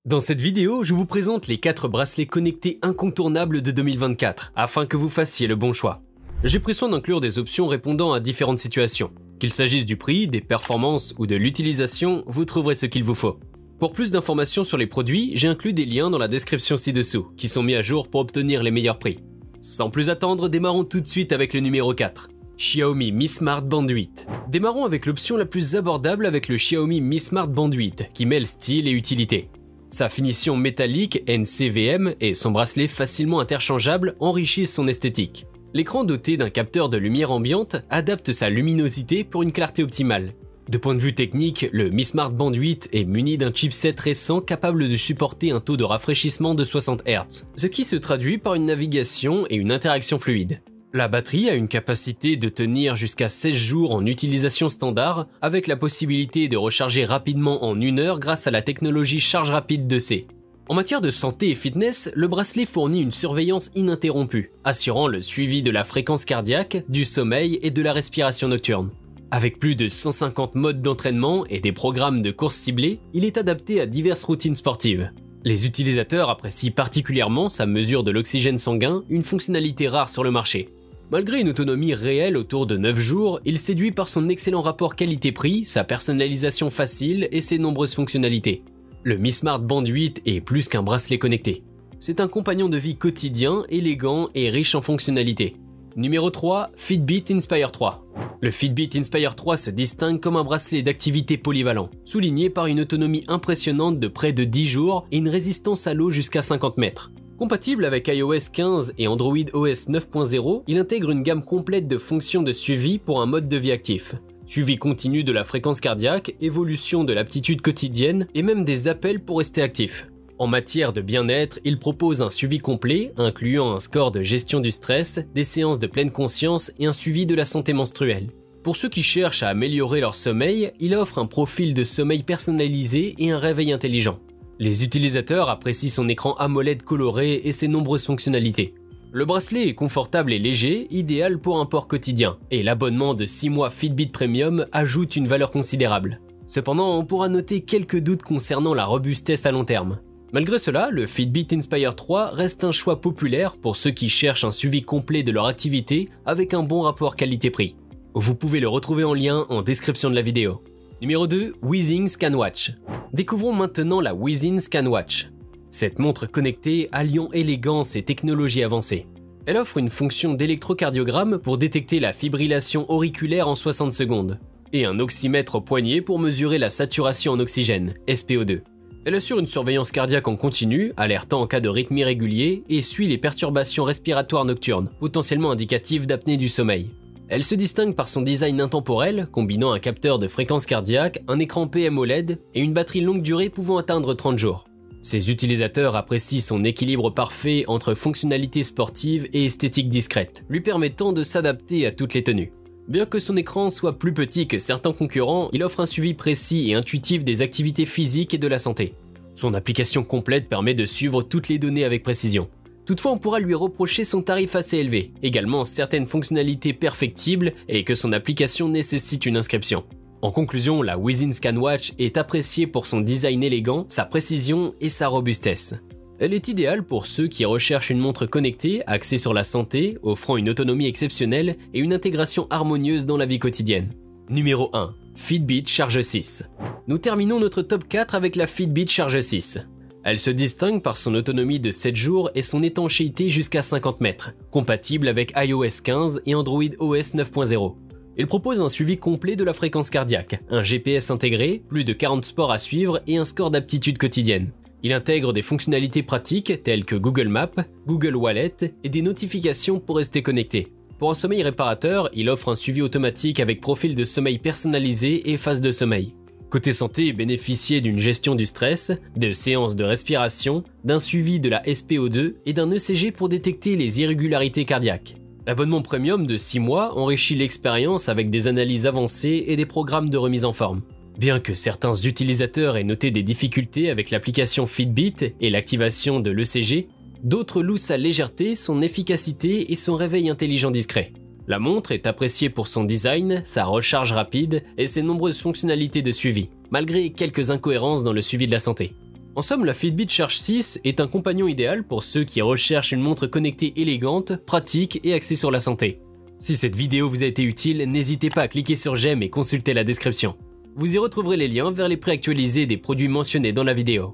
Dans cette vidéo, je vous présente les 4 bracelets connectés incontournables de 2024, afin que vous fassiez le bon choix. J'ai pris soin d'inclure des options répondant à différentes situations. Qu'il s'agisse du prix, des performances ou de l'utilisation, vous trouverez ce qu'il vous faut. Pour plus d'informations sur les produits, j'ai inclus des liens dans la description ci-dessous, qui sont mis à jour pour obtenir les meilleurs prix. Sans plus attendre, démarrons tout de suite avec le numéro 4. Xiaomi Mi Smart Band 8. Démarrons avec l'option la plus abordable avec le Xiaomi Mi Smart Band 8, qui mêle style et utilité. Sa finition métallique NCVM et son bracelet facilement interchangeable enrichissent son esthétique. L'écran doté d'un capteur de lumière ambiante adapte sa luminosité pour une clarté optimale. De point de vue technique, le Mi Smart Band 8 est muni d'un chipset récent capable de supporter un taux de rafraîchissement de 60 Hz, ce qui se traduit par une navigation et une interaction fluide. La batterie a une capacité de tenir jusqu'à 16 jours en utilisation standard, avec la possibilité de recharger rapidement en 1 heure grâce à la technologie charge rapide 2C. En matière de santé et fitness, le bracelet fournit une surveillance ininterrompue, assurant le suivi de la fréquence cardiaque, du sommeil et de la respiration nocturne. Avec plus de 150 modes d'entraînement et des programmes de course ciblés, il est adapté à diverses routines sportives. Les utilisateurs apprécient particulièrement sa mesure de l'oxygène sanguin, une fonctionnalité rare sur le marché. Malgré une autonomie réelle autour de 9 jours, il séduit par son excellent rapport qualité-prix, sa personnalisation facile et ses nombreuses fonctionnalités. Le Mi Smart Band 8 est plus qu'un bracelet connecté. C'est un compagnon de vie quotidien, élégant et riche en fonctionnalités. Numéro 3, Fitbit Inspire 3. Le Fitbit Inspire 3 se distingue comme un bracelet d'activité polyvalent, souligné par une autonomie impressionnante de près de 10 jours et une résistance à l'eau jusqu'à 50 mètres. Compatible avec iOS 15 et Android OS 9.0, il intègre une gamme complète de fonctions de suivi pour un mode de vie actif. Suivi continu de la fréquence cardiaque, évolution de l'aptitude quotidienne et même des appels pour rester actif. En matière de bien-être, il propose un suivi complet, incluant un score de gestion du stress, des séances de pleine conscience et un suivi de la santé menstruelle. Pour ceux qui cherchent à améliorer leur sommeil, il offre un profil de sommeil personnalisé et un réveil intelligent. Les utilisateurs apprécient son écran AMOLED coloré et ses nombreuses fonctionnalités. Le bracelet est confortable et léger, idéal pour un port quotidien, et l'abonnement de 6 mois Fitbit Premium ajoute une valeur considérable. Cependant, on pourra noter quelques doutes concernant la robustesse à long terme. Malgré cela, le Fitbit Inspire 3 reste un choix populaire pour ceux qui cherchent un suivi complet de leur activité avec un bon rapport qualité-prix. Vous pouvez le retrouver en lien en description de la vidéo. Numéro 2, Withings Scanwatch. Découvrons maintenant la Withings Scanwatch. Cette montre connectée alliant élégance et technologie avancée. Elle offre une fonction d'électrocardiogramme pour détecter la fibrillation auriculaire en 60 secondes et un oxymètre au poignet pour mesurer la saturation en oxygène, SpO2. Elle assure une surveillance cardiaque en continu, alertant en cas de rythme irrégulier et suit les perturbations respiratoires nocturnes, potentiellement indicatives d'apnée du sommeil. Elle se distingue par son design intemporel, combinant un capteur de fréquence cardiaque, un écran PMOLED et une batterie longue durée pouvant atteindre 30 jours. Ses utilisateurs apprécient son équilibre parfait entre fonctionnalités sportives et esthétique discrète, lui permettant de s'adapter à toutes les tenues. Bien que son écran soit plus petit que certains concurrents, il offre un suivi précis et intuitif des activités physiques et de la santé. Son application complète permet de suivre toutes les données avec précision. Toutefois, on pourra lui reprocher son tarif assez élevé, également certaines fonctionnalités perfectibles et que son application nécessite une inscription. En conclusion, la Withings Scanwatch est appréciée pour son design élégant, sa précision et sa robustesse. Elle est idéale pour ceux qui recherchent une montre connectée, axée sur la santé, offrant une autonomie exceptionnelle et une intégration harmonieuse dans la vie quotidienne. Numéro 1. Fitbit Charge 6. Nous terminons notre top 4 avec la Fitbit Charge 6. Elle se distingue par son autonomie de 7 jours et son étanchéité jusqu'à 50 mètres, compatible avec iOS 15 et Android OS 9.0. Il propose un suivi complet de la fréquence cardiaque, un GPS intégré, plus de 40 sports à suivre et un score d'aptitude quotidienne. Il intègre des fonctionnalités pratiques telles que Google Maps, Google Wallet et des notifications pour rester connecté. Pour un sommeil réparateur, il offre un suivi automatique avec profil de sommeil personnalisé et phase de sommeil. Côté santé, bénéficier d'une gestion du stress, de séances de respiration, d'un suivi de la SpO2 et d'un ECG pour détecter les irrégularités cardiaques. L'abonnement premium de 6 mois enrichit l'expérience avec des analyses avancées et des programmes de remise en forme. Bien que certains utilisateurs aient noté des difficultés avec l'application Fitbit et l'activation de l'ECG, d'autres louent sa légèreté, son efficacité et son réveil intelligent discret. La montre est appréciée pour son design, sa recharge rapide et ses nombreuses fonctionnalités de suivi, malgré quelques incohérences dans le suivi de la santé. En somme, la Fitbit Charge 6 est un compagnon idéal pour ceux qui recherchent une montre connectée élégante, pratique et axée sur la santé. Si cette vidéo vous a été utile, n'hésitez pas à cliquer sur j'aime et consulter la description. Vous y retrouverez les liens vers les prix actualisés des produits mentionnés dans la vidéo.